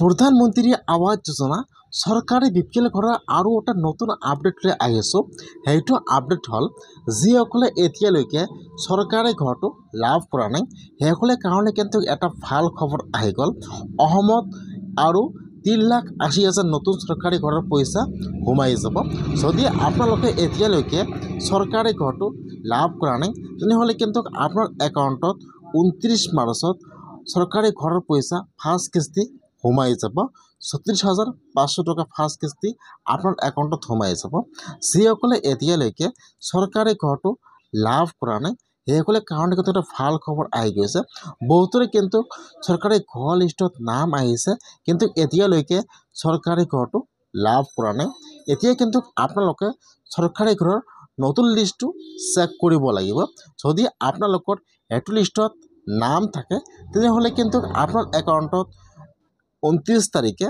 প্ৰধানমন্ত্ৰী আৱাস যোজনা চৰকাৰে বিপিএল ঘৰৰ আৰু এটা নতুন আপডেট লৈ আহিছোঁ। সেইটো আপডেট হ'ল যিসকলে এতিয়ালৈকে চৰকাৰী ঘৰটো লাভ কৰা নাই সেইসকলে কাৰণে কিন্তু এটা ভাল খবৰ আহি গ'ল। অসমত আৰু 3,80,000 নতুন চৰকাৰী ঘৰৰ পইচা সোমাই যাব। যদি আপোনালোকে এতিয়ালৈকে চৰকাৰী ঘৰটো লাভ কৰা নাই তেনেহ'লে কিন্তু আপোনাৰ একাউণ্টত 29 মাৰ্চত চৰকাৰী ঘৰৰ পইচা ফাৰ্ষ্ট কিস্তি সোমাই যাব। 36,500 টকা ফাৰ্ষ্ট কিস্তি আপোনাৰ একাউণ্টত সোমাই যাব। যিসকলে এতিয়ালৈকে চৰকাৰী ঘৰটো লাভ কৰা নাই সেইসকলে কাৰণে কিন্তু এটা ভাল খবৰ আহি গৈছে। বহুতৰে কিন্তু চৰকাৰী ঘৰ লিষ্টত নাম আহিছে কিন্তু এতিয়ালৈকে চৰকাৰী ঘৰটো লাভ কৰা নাই। এতিয়া কিন্তু আপোনালোকে চৰকাৰী ঘৰৰ নতুন লিষ্টটো চেক কৰিব লাগিব। যদি আপোনালোকৰ সেইটো লিষ্টত নাম থাকে তেনেহ'লে কিন্তু আপোনাৰ একাউণ্টত 29 তাৰিখে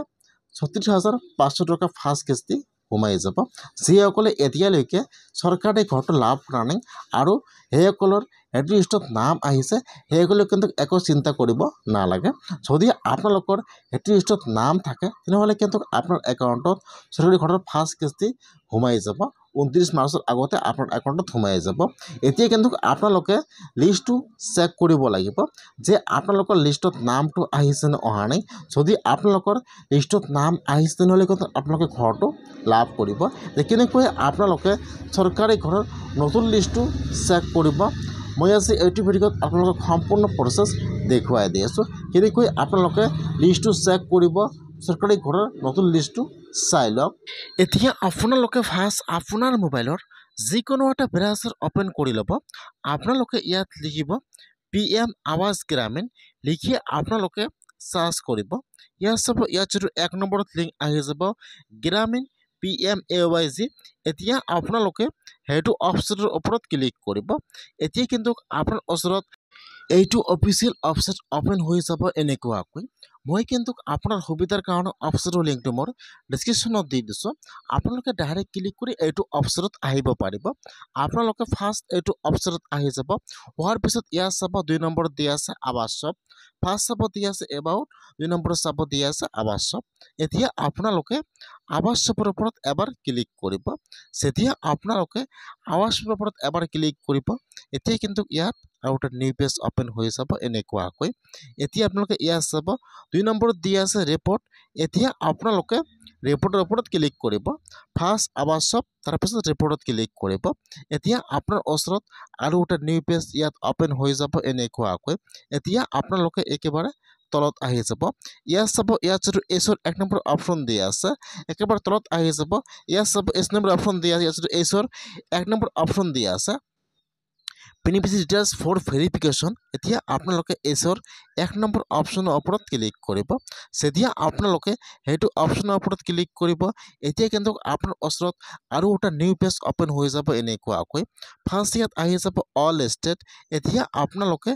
36,500 টকা ফাৰ্ষ্ট কিস্তি সোমাই যাব। যিসকলে এতিয়ালৈকে চৰকাৰী ঘৰটো লাভ কৰা নাই আৰু সেইসকলৰ সেইটো লিষ্টত নাম আহিছে সেইসকলে কিন্তু একো চিন্তা কৰিব নালাগে। যদি আপোনালোকৰ সেইটো লিষ্টত নাম থাকে তেনেহ'লে কিন্তু আপোনাৰ একাউণ্টত চৰকাৰী ঘৰৰ ফাৰ্ষ্ট কিস্তি সোমাই যাব। 29 মাৰ্চৰ আগতে আপোনাৰ একাউণ্টত সোমাই যাব। এতিয়া কিন্তু আপোনালোকে লিষ্টটো চেক কৰিব লাগিব যে আপোনালোকৰ লিষ্টত নামটো আহিছে নে অহা নাই। যদি আপোনালোকৰ লিষ্টত নাম আহিছে তেনেহ'লে কিন্তু আপোনালোকে ঘৰটো লাভ কৰিব। যে কেনেকৈ আপোনালোকে চৰকাৰী ঘৰৰ নতুন লিষ্টটো চেক কৰিব মই আজি এইটো ভিডিঅ'ত আপোনালোকক সম্পূৰ্ণ প্ৰচেছ দেখুৱাই দি আছোঁ। কেনেকৈ আপোনালোকে লিষ্টটো চেক কৰিব চৰকাৰী ঘৰৰ নতুন লিষ্টটো চাই লওক। এতিয়া আপোনালোকে ফাৰ্ষ্ট আপোনাৰ মোবাইলৰ যিকোনো এটা ব্ৰাউজাৰ অ'পেন কৰি ল'ব। আপোনালোকে ইয়াত লিখিব PM আৱাস গ্ৰামীণ লিখি আপোনালোকে চাৰ্চ কৰিব। ইয়াত চাব ইয়াত যিটো 1 নম্বৰত লিংক আহি যাব গ্ৰামীণ PMAYG। এতিয়া আপোনালোকে সেইটো অপশ্যনৰ ওপৰত ক্লিক কৰিব। এতিয়া কিন্তু আপোনাৰ ওচৰত এইটো অফিচিয়েল ৱেবছাইট অ'পেন হৈ যাব এনেকুৱাকৈ। মই কিন্তু আপোনাৰ সুবিধাৰ কাৰণে ৱেবছাইটৰ লিংকটো মোৰ ডিছক্ৰিপশ্যনত দি দিছোঁ। আপোনালোকে ডাইৰেক্ট ক্লিক কৰি এইটো ৱেবছাইটত আহিব পাৰিব। আপোনালোকে ফাৰ্ষ্ট এইটো ৱেবছাইটত আহি যাব। হোৱাৰ পিছত ইয়াত চাব 2 নম্বৰত দিয়া আছে আৱাস শপ, ফাৰ্ষ্ট চাব দিয়া আছে এবাউট, 2 নম্বৰত চাব দিয়া আছে আৱাস শপ। এতিয়া আপোনালোকে আৱাস শপৰ ওপৰত এবাৰ ক্লিক কৰিব। যেতিয়া আপোনালোকে আৱাস শপৰ ওপৰত এবাৰ ক্লিক কৰিব এতিয়া কিন্তু ইয়াত আৰু এটা নিউ পেজ অ'পেন হৈ যাব এনেকুৱাকৈ। এতিয়া আপোনালোকে ইয়াত চাব 2 নম্বৰত দিয়া আছে ৰিপৰ্ট। এতিয়া আপোনালোকে ৰিপৰ্টৰ ওপৰত ক্লিক কৰিব। ফাৰ্ষ্ট আৱাস শপ তাৰপিছত ৰিপৰ্টত ক্লিক কৰিব। এতিয়া আপোনাৰ ওচৰত আৰু এটা নিউ পেজ ইয়াত অ'পেন হৈ যাব এনেকুৱাকৈ। এতিয়া আপোনালোকে একেবাৰে তলত আহি যাব। ইয়াত চাব ইয়াত যিটো এছৰ 1 নম্বৰ অপশ্যন দিয়া আছে একেবাৰে তলত আহি যাব। ইয়াত চাব এছ নম্বৰ অপশ্যন দিয়া আছে, ইয়াত যিটো এছৰ 1 নম্বৰ অপশ্যন দিয়া আছে বেনিফিচিয়াৰী ডিটেইলছ ফৰ ভেৰিফিকেশ্যন। এতিয়া আপোনালোকে এছৰ 1 নম্বৰ অপশ্যনৰ ওপৰত ক্লিক কৰিব। যেতিয়া আপোনালোকে সেইটো অপশ্যনৰ ওপৰত ক্লিক কৰিব এতিয়া কিন্তু আপোনাৰ ওচৰত আৰু এটা নিউ পেজ অ'পেন হৈ যাব এনেকুৱাকৈ। ফাৰ্ষ্ট ইয়াত আহি যাব অল ষ্টেট। এতিয়া আপোনালোকে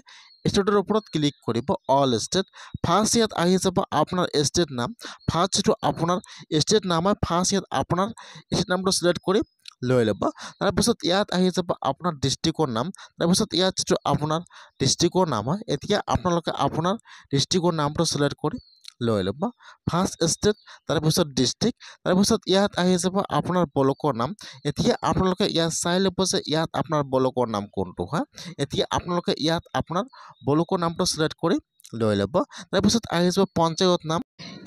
ষ্টেটৰ ওপৰত ক্লিক কৰিব অল ষ্টেট। ফাৰ্ষ্ট ইয়াত আহি যাব আপোনাৰ ষ্টেট নাম। ফাৰ্ষ্ট যিটো আপোনাৰ ষ্টেট নাম হয় ফাৰ্ষ্ট ইয়াত আপোনাৰ ষ্টেট নামটো চিলেক্ট কৰি লৈ ল'ব। তাৰপিছত ইয়াত আহি যাব আপোনাৰ ডিষ্ট্ৰিক্টৰ নাম। তাৰপিছত ইয়াত যিটো আপোনাৰ ডিষ্ট্ৰিক্টৰ নাম হয় এতিয়া আপোনালোকে আপোনাৰ ডিষ্ট্ৰিক্টৰ নামটো চিলেক্ট কৰি লৈ ল'ব। ফাৰ্ষ্ট ষ্টেট তাৰপিছত ডিষ্ট্ৰিক্ট তাৰপিছত ইয়াত আহি যাব আপোনাৰ ব্লকৰ নাম। এতিয়া আপোনালোকে ইয়াত চাই ল'ব যে ইয়াত আপোনাৰ ব্লকৰ নাম কোনটো হয়। এতিয়া আপোনালোকে ইয়াত আপোনাৰ ব্লকৰ নামটো চিলেক্ট কৰি লৈ ল'ব। তাৰপিছত আহি যাব পঞ্চায়ত নাম।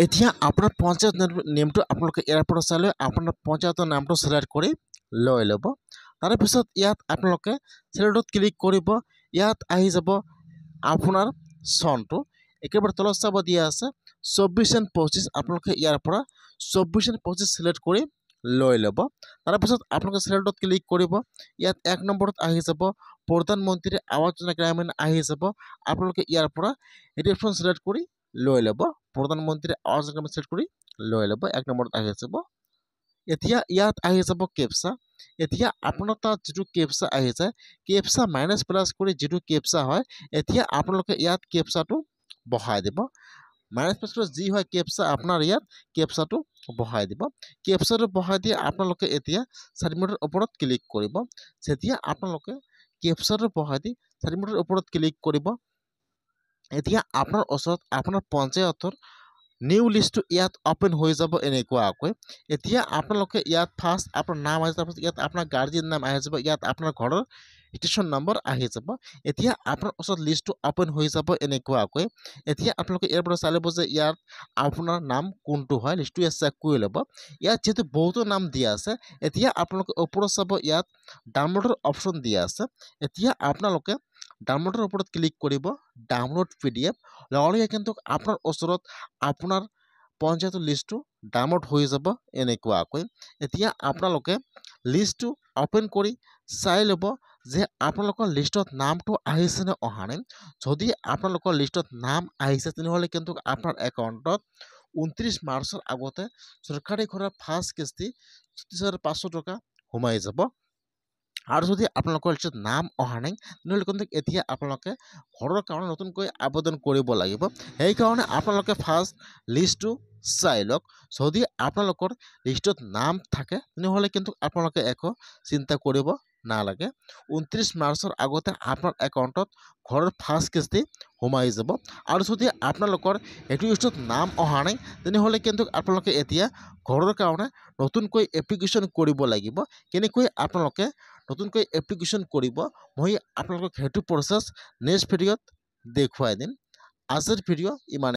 এতিয়া আপোনাৰ পঞ্চায়ত নেমটো আপোনালোকে ইয়াৰ পৰা চাই লৈ আপোনাৰ পঞ্চায়তৰ নামটো চিলেক্ট কৰি লৈ ল'ব। তাৰপিছত ইয়াত আপোনালোকে চিলেক্টত ক্লিক কৰিব। ইয়াত আহি যাব আপোনাৰ চনটো একেবাৰে তলত চাব দিয়া আছে 24 and 25। আপোনালোকে ইয়াৰ পৰা 24 and 25 চিলেক্ট কৰি লৈ ল'ব। তাৰপিছত আপোনালোকে চিলেক্টত ক্লিক কৰিব। ইয়াত 1 নম্বৰত আহি যাব প্ৰধানমন্ত্ৰী আৱাস যোজনা গ্ৰামীণ আহি যাব। আপোনালোকে ইয়াৰ পৰা এইটো অপশ্যন চিলেক্ট কৰি লৈ ল'ব। প্ৰধানমন্ত্ৰী আৱাস যোজনা গ্ৰামীণ চিলেক্ট কৰি লৈ ল'ব। 1 নম্বৰত আহি যাব। এতিয়া ইয়াত আহি যাব কেপচা। এতিয়া আপোনাৰ তাত যিটো কেপচা আহি যায় কেপচা মাইনাছ প্লাছ কৰি যিটো কেপচা হয় এতিয়া আপোনালোকে ইয়াত কেপচাটো বহাই দিব। মাইনাছ প্লাছ কৰি যি হয় কেপচা আপোনাৰ ইয়াত কেপচাটো বহাই দিব। কেপচাটো বহাই দিয়ে আপোনালোকে এতিয়া চাবমিটৰ ওপৰত ক্লিক কৰিব। যেতিয়া আপোনালোকে কেপচাটো বহাই দি চাবমিটৰ ওপৰত ক্লিক কৰিব এতিয়া আপোনাৰ ওচৰত আপোনাৰ পঞ্চায়তৰ নিউ লিষ্টটো ইয়াত অপেন হৈ যাব এনেকুৱাকৈ। এতিয়া আপোনালোকে ইয়াত ফাৰ্ষ্ট আপোনাৰ নাম আহি যাব, ইয়াত আপোনাৰ গাৰ্জিয়ান নাম আহি যাব, ইয়াত আপোনাৰ ঘৰৰ ষ্টেচন নম্বৰ আহি যাব। এতিয়া আপোনাৰ ওচৰত লিষ্টটো অপেন হৈ যাব এনেকুৱাকৈ। এতিয়া আপোনালোকে ইয়াৰ পৰা চাই ল'ব যে ইয়াত আপোনাৰ নাম কোনটো হয়, লিষ্টটো ইয়াত চেক কৰি ল'ব। ইয়াত যিহেতু বহুতো নাম দিয়া আছে, এতিয়া আপোনালোকে ওপৰত চাব ইয়াত ডাউনলোডৰ অপশ্যন দিয়া আছে। এতিয়া আপোনালোকে ডাউনলোডৰ ওপৰত ক্লিক কৰিব, ডাউনলোড PDF। লগে কিন্তু আপোনাৰ ওচৰত আপোনাৰ পঞ্চায়তৰ লিষ্টটো ডাউনলোড হৈ যাব এনেকুৱাকৈ। এতিয়া আপোনালোকে লিষ্টটো অপেন কৰি চাই ল'ব যে আপোনালোকৰ লিষ্টত নামটো আহিছে নে অহা নাই। যদি আপোনালোকৰ লিষ্টত নাম আহিছে তেনেহ'লে কিন্তু আপোনাৰ একাউণ্টত 29 মাৰ্চৰ আগতে চৰকাৰী ঘৰৰ ফাৰ্ষ্ট কিস্তি 34,500 টকা সোমাই যাব। আৰু যদি আপোনালোকৰ লিষ্টত নাম অহা নাই তেনেহ'লে কিন্তু এতিয়া আপোনালোকে ঘৰৰ কাৰণে নতুনকৈ আবেদন কৰিব লাগিব। সেইকাৰণে আপোনালোকে ফাৰ্ষ্ট লিষ্টটো চাই লওক। যদি আপোনালোকৰ লিষ্টত নাম থাকে তেনেহ'লে কিন্তু আপোনালোকে একো চিন্তা কৰিব নালাগে। 29 মাৰ্চৰ আগতে আপোনাৰ একাউণ্টত ঘৰৰ ফাৰ্ষ্ট কিস্তি সোমাই যাব। আৰু যদি আপোনালোকৰ এইটো লিষ্টত নাম অহা নাই তেনেহ'লে কিন্তু আপোনালোকে এতিয়া ঘৰৰ কাৰণে নতুনকৈ এপ্লিকেশ্যন কৰিব লাগিব। কেনেকৈ আপোনালোকে নতুনকৈ এপ্লিকেশ্যন কৰিব মই আপোনালোকক সেইটো প্ৰচেছ নেক্সট ভিডিঅ'ত দেখুৱাই দিম। আজিৰ ভিডিঅ' ইমানে।